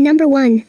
Number 1.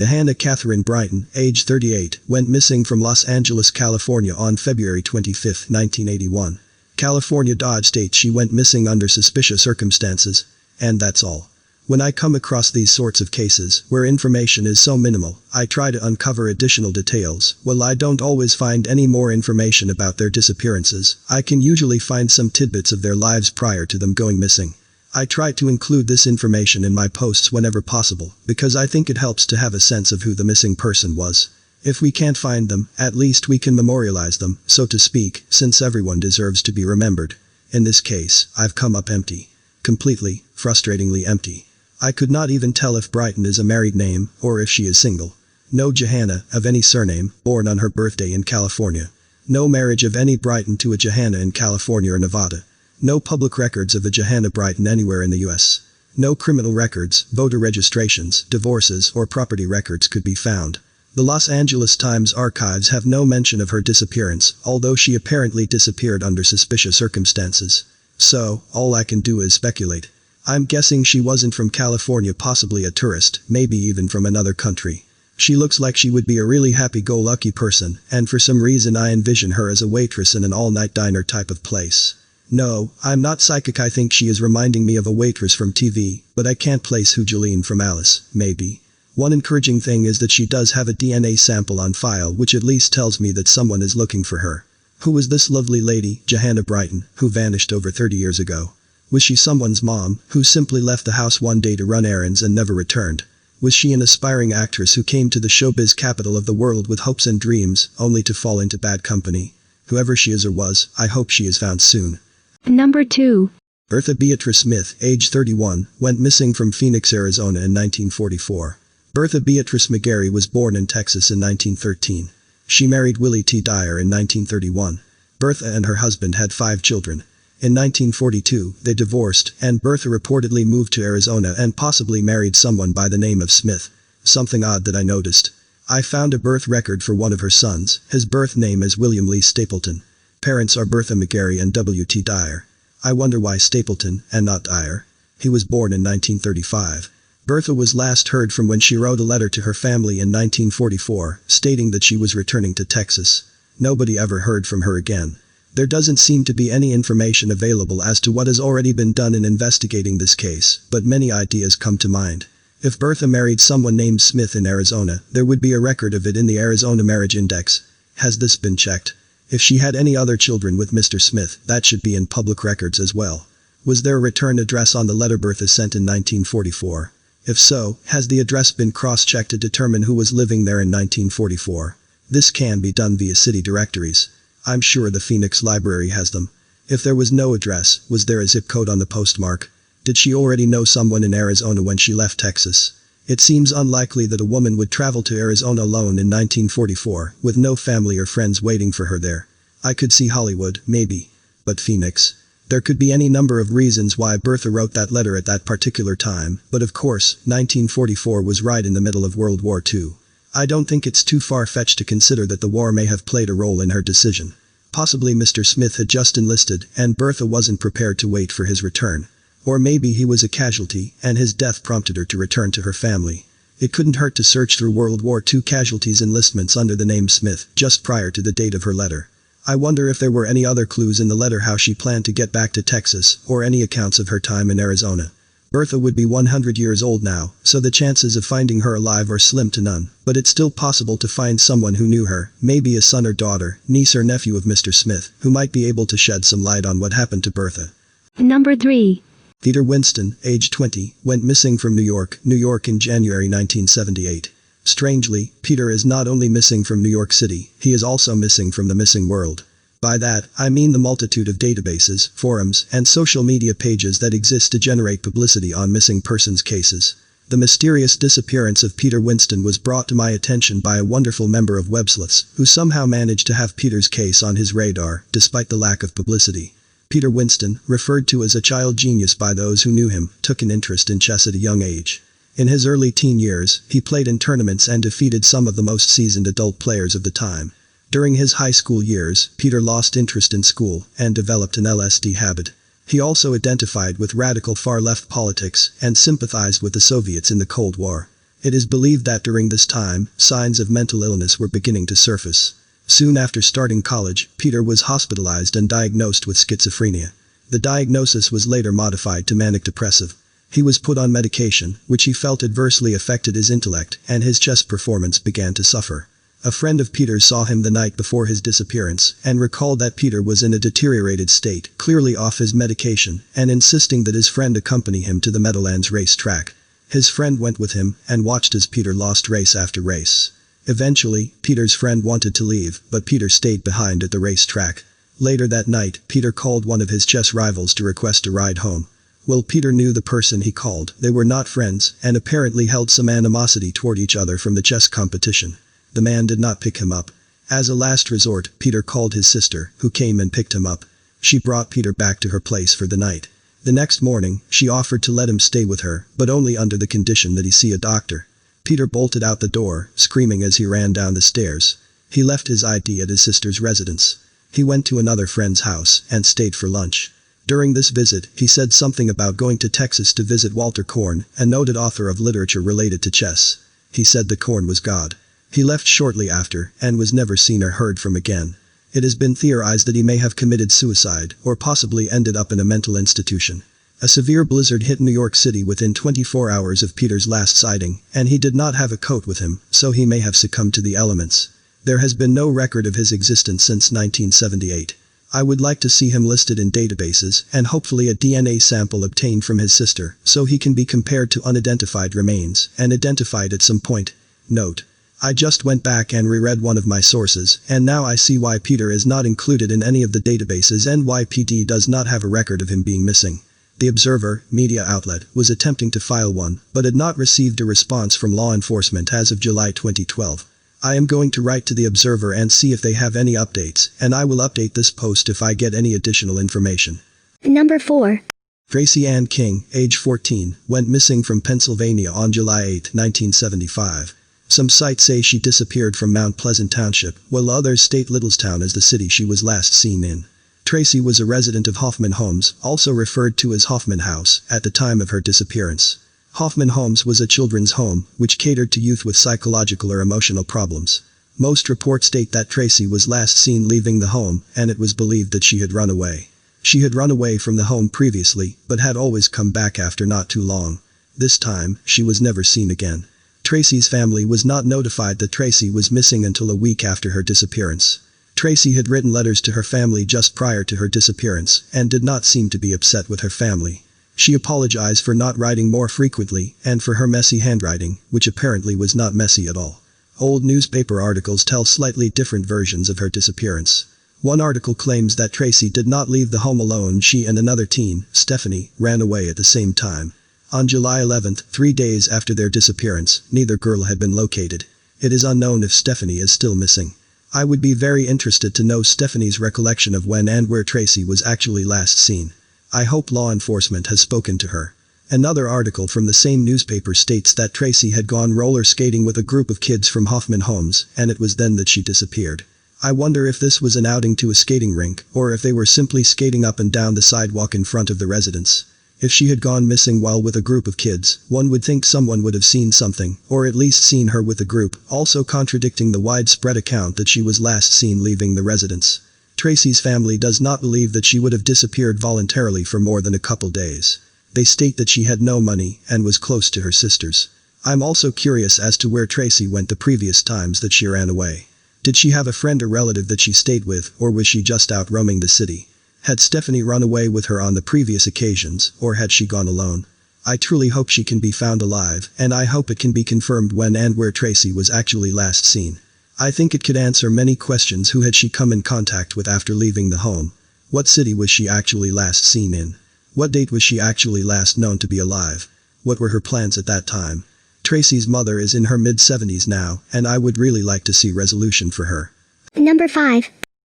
Johanna Brighton, age 38, went missing from Los Angeles, California on February 25, 1981. California Dodge states she went missing under suspicious circumstances, and that's all. When I come across these sorts of cases, where information is so minimal, I try to uncover additional details. While I don't always find any more information about their disappearances, I can usually find some tidbits of their lives prior to them going missing. I try to include this information in my posts whenever possible, because I think it helps to have a sense of who the missing person was. If we can't find them, at least we can memorialize them, so to speak, since everyone deserves to be remembered. In this case, I've come up empty. Completely, frustratingly empty. I could not even tell if Brighton is a married name, or if she is single. No Johanna, of any surname, born on her birthday in California. No marriage of any Brighton to a Johanna in California or Nevada. No public records of a Johanna Brighton anywhere in the US. No criminal records, voter registrations, divorces, or property records could be found. The Los Angeles Times archives have no mention of her disappearance, although she apparently disappeared under suspicious circumstances. So, all I can do is speculate. I'm guessing she wasn't from California, possibly a tourist, maybe even from another country. She looks like she would be a really happy-go-lucky person, and for some reason I envision her as a waitress in an all-night diner type of place. No, I'm not psychic. I think she is reminding me of a waitress from TV, but I can't place who Jolene from Alice, maybe. One encouraging thing is that she does have a DNA sample on file, which at least tells me that someone is looking for her. Who was this lovely lady, Johanna Brighton, who vanished over 30 years ago? Was she someone's mom, who simply left the house one day to run errands and never returned? Was she an aspiring actress who came to the showbiz capital of the world with hopes and dreams, only to fall into bad company? Whoever she is or was, I hope she is found soon. Number 2. Bertha Smith, age 31, went missing from Phoenix, Arizona in 1944. Bertha McGarry was born in Texas in 1913. She married Willie T. Dyer in 1931. Bertha and her husband had 5 children. In 1942, they divorced, and Bertha reportedly moved to Arizona and possibly married someone by the name of Smith. Something odd that I noticed. I found a birth record for one of her sons. His birth name is William Lee Stapleton. Parents are Bertha McGarry and W.T. Dyer. I wonder why Stapleton, and not Dyer. He was born in 1935. Bertha was last heard from when she wrote a letter to her family in 1944, stating that she was returning to Texas. Nobody ever heard from her again. There doesn't seem to be any information available as to what has already been done in investigating this case, but many ideas come to mind. If Bertha married someone named Smith in Arizona, there would be a record of it in the Arizona Marriage Index. Has this been checked? If she had any other children with Mr. Smith, that should be in public records as well. Was there a return address on the letter Bertha sent in 1944? If so, has the address been cross-checked to determine who was living there in 1944? This can be done via city directories. I'm sure the Phoenix Library has them. If there was no address, was there a zip code on the postmark? Did she already know someone in Arizona when she left Texas? It seems unlikely that a woman would travel to Arizona alone in 1944, with no family or friends waiting for her there. I could see Hollywood, maybe. But Phoenix? There could be any number of reasons why Bertha wrote that letter at that particular time, but of course, 1944 was right in the middle of World War II. I don't think it's too far-fetched to consider that the war may have played a role in her decision. Possibly Mr. Smith had just enlisted, and Bertha wasn't prepared to wait for his return. Or maybe he was a casualty, and his death prompted her to return to her family. It couldn't hurt to search through World War II casualties enlistments under the name Smith, just prior to the date of her letter. I wonder if there were any other clues in the letter how she planned to get back to Texas, or any accounts of her time in Arizona. Bertha would be 100 years old now, so the chances of finding her alive are slim to none, but it's still possible to find someone who knew her, maybe a son or daughter, niece or nephew of Mr. Smith, who might be able to shed some light on what happened to Bertha. Number 3. Peter Winston, age 20, went missing from New York in January 1978. Strangely, Peter is not only missing from New York City, he is also missing from the missing world. By that, I mean the multitude of databases, forums, and social media pages that exist to generate publicity on missing persons cases. The mysterious disappearance of Peter Winston was brought to my attention by a wonderful member of Websleuths, who somehow managed to have Peter's case on his radar, despite the lack of publicity. Peter Winston, referred to as a child genius by those who knew him, took an interest in chess at a young age. In his early teen years, he played in tournaments and defeated some of the most seasoned adult players of the time. During his high school years, Peter lost interest in school and developed an LSD habit. He also identified with radical far-left politics and sympathized with the Soviets in the Cold War. It is believed that during this time, signs of mental illness were beginning to surface. Soon after starting college, Peter was hospitalized and diagnosed with schizophrenia. The diagnosis was later modified to manic depressive. He was put on medication, which he felt adversely affected his intellect, and his chess performance began to suffer. A friend of Peter's saw him the night before his disappearance, and recalled that Peter was in a deteriorated state, clearly off his medication, and insisting that his friend accompany him to the Meadowlands race track. His friend went with him, and watched as Peter lost race after race. Eventually, Peter's friend wanted to leave, but Peter stayed behind at the race track. Later that night, Peter called one of his chess rivals to request a ride home. Well, Peter knew the person he called. They were not friends, and apparently held some animosity toward each other from the chess competition. The man did not pick him up. As a last resort, Peter called his sister, who came and picked him up. She brought Peter back to her place for the night. The next morning, she offered to let him stay with her, but only under the condition that he see a doctor. Peter bolted out the door, screaming as he ran down the stairs. He left his ID at his sister's residence. He went to another friend's house, and stayed for lunch. During this visit, he said something about going to Texas to visit Walter Korn, a noted author of literature related to chess. He said that Korn was God. He left shortly after, and was never seen or heard from again. It has been theorized that he may have committed suicide, or possibly ended up in a mental institution. A severe blizzard hit New York City within 24 hours of Peter's last sighting, and he did not have a coat with him, so he may have succumbed to the elements. There has been no record of his existence since 1978. I would like to see him listed in databases, and hopefully a DNA sample obtained from his sister, so he can be compared to unidentified remains, and identified at some point. Note: I just went back and reread one of my sources, and now I see why Peter is not included in any of the databases and why PD does not have a record of him being missing. The Observer, media outlet, was attempting to file one, but had not received a response from law enforcement as of July 2012. I am going to write to the Observer and see if they have any updates, and I will update this post if I get any additional information. Number 4. Tracy King, age 14, went missing from Pennsylvania on July 8, 1975. Some sites say she disappeared from Mount Pleasant Township, while others state Littlestown as the city she was last seen in. Tracy was a resident of Hoffman Homes, also referred to as Hoffman House, at the time of her disappearance. Hoffman Homes was a children's home, which catered to youth with psychological or emotional problems. Most reports state that Tracy was last seen leaving the home, and it was believed that she had run away. She had run away from the home previously, but had always come back after not too long. This time, she was never seen again. Tracy's family was not notified that Tracy was missing until a week after her disappearance. Tracy had written letters to her family just prior to her disappearance, and did not seem to be upset with her family. She apologized for not writing more frequently, and for her messy handwriting, which apparently was not messy at all. Old newspaper articles tell slightly different versions of her disappearance. One article claims that Tracy did not leave the home alone. She and another teen, Stephanie, ran away at the same time. On July 11, 3 days after their disappearance, neither girl had been located. It is unknown if Stephanie is still missing. I would be very interested to know Stephanie's recollection of when and where Tracy was actually last seen. I hope law enforcement has spoken to her. Another article from the same newspaper states that Tracy had gone roller skating with a group of kids from Hoffman Homes, and it was then that she disappeared. I wonder if this was an outing to a skating rink, or if they were simply skating up and down the sidewalk in front of the residence. If she had gone missing while with a group of kids, one would think someone would have seen something, or at least seen her with the group, also contradicting the widespread account that she was last seen leaving the residence. Tracy's family does not believe that she would have disappeared voluntarily for more than a couple days. They state that she had no money, and was close to her sisters. I'm also curious as to where Tracy went the previous times that she ran away. Did she have a friend or relative that she stayed with, or was she just out roaming the city? Had Stephanie run away with her on the previous occasions, or had she gone alone? I truly hope she can be found alive, and I hope it can be confirmed when and where Tracy was actually last seen. I think it could answer many questions. Who had she come in contact with after leaving the home? What city was she actually last seen in? What date was she actually last known to be alive? What were her plans at that time? Tracy's mother is in her mid-70s now, and I would really like to see resolution for her. Number 5.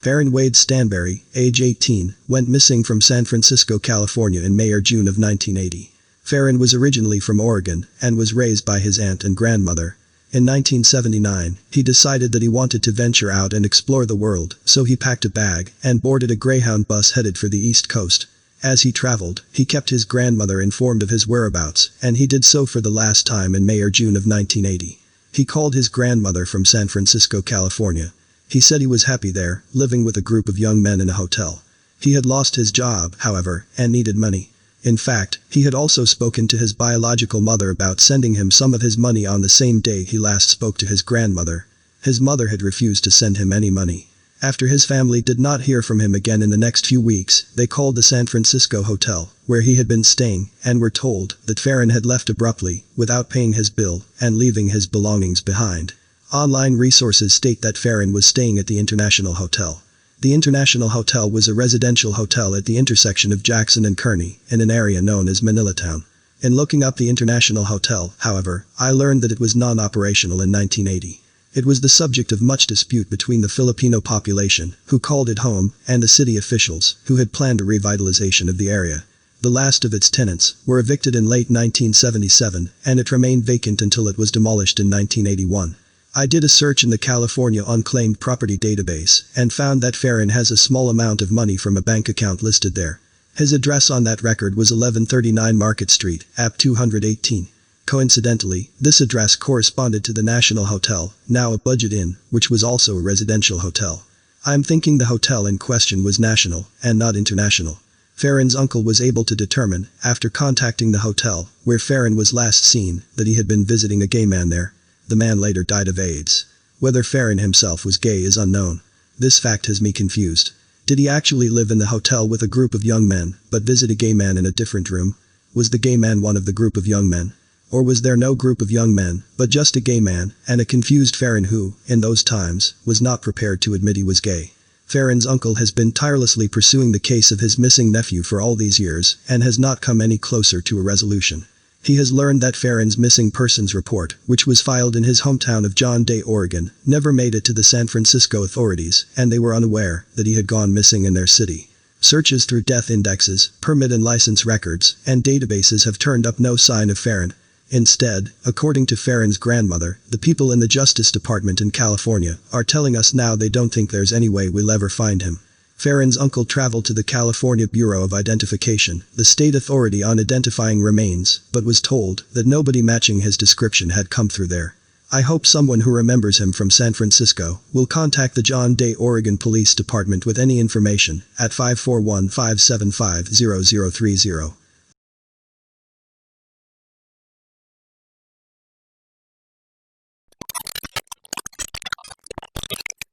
Farren Stanberry, age 18, went missing from San Francisco, California in May or June of 1980. Farren was originally from Oregon, and was raised by his aunt and grandmother. In 1979, he decided that he wanted to venture out and explore the world, so he packed a bag, and boarded a Greyhound bus headed for the East Coast. As he traveled, he kept his grandmother informed of his whereabouts, and he did so for the last time in May or June of 1980. He called his grandmother from San Francisco, California. He said he was happy there, living with a group of young men in a hotel. He had lost his job, however, and needed money. In fact, he had also spoken to his biological mother about sending him some of his money on the same day he last spoke to his grandmother. His mother had refused to send him any money. After his family did not hear from him again in the next few weeks, they called the San Francisco hotel, where he had been staying, and were told that Farren had left abruptly, without paying his bill, and leaving his belongings behind. Online resources state that Farren was staying at the International Hotel. The International Hotel was a residential hotel at the intersection of Jackson and Kearny, in an area known as Manilatown. In looking up the International Hotel, however, I learned that it was non-operational in 1980. It was the subject of much dispute between the Filipino population, who called it home, and the city officials, who had planned a revitalization of the area. The last of its tenants were evicted in late 1977, and it remained vacant until it was demolished in 1981. I did a search in the California Unclaimed Property database, and found that Farren has a small amount of money from a bank account listed there. His address on that record was 1139 Market Street, App 218. Coincidentally, this address corresponded to the National Hotel, now a Budget Inn, which was also a residential hotel. I'm thinking the hotel in question was national, and not international. Farren's uncle was able to determine, after contacting the hotel, where Farren was last seen, that he had been visiting a gay man there. The man later died of AIDS. Whether Farren himself was gay is unknown. This fact has me confused. Did he actually live in the hotel with a group of young men, but visit a gay man in a different room? Was the gay man one of the group of young men? Or was there no group of young men, but just a gay man, and a confused Farren who, in those times, was not prepared to admit he was gay? Farren's uncle has been tirelessly pursuing the case of his missing nephew for all these years, and has not come any closer to a resolution. He has learned that Farren's missing persons report, which was filed in his hometown of John Day, Oregon, never made it to the San Francisco authorities, and they were unaware that he had gone missing in their city. Searches through death indexes, permit and license records, and databases have turned up no sign of Farren. Instead, according to Farren's grandmother, the people in the Justice Department in California are telling us now they don't think there's any way we'll ever find him. Farren's uncle traveled to the California Bureau of Identification, the state authority on identifying remains, but was told that nobody matching his description had come through there. I hope someone who remembers him from San Francisco will contact the John Day, Oregon Police Department with any information at 541-575-0030.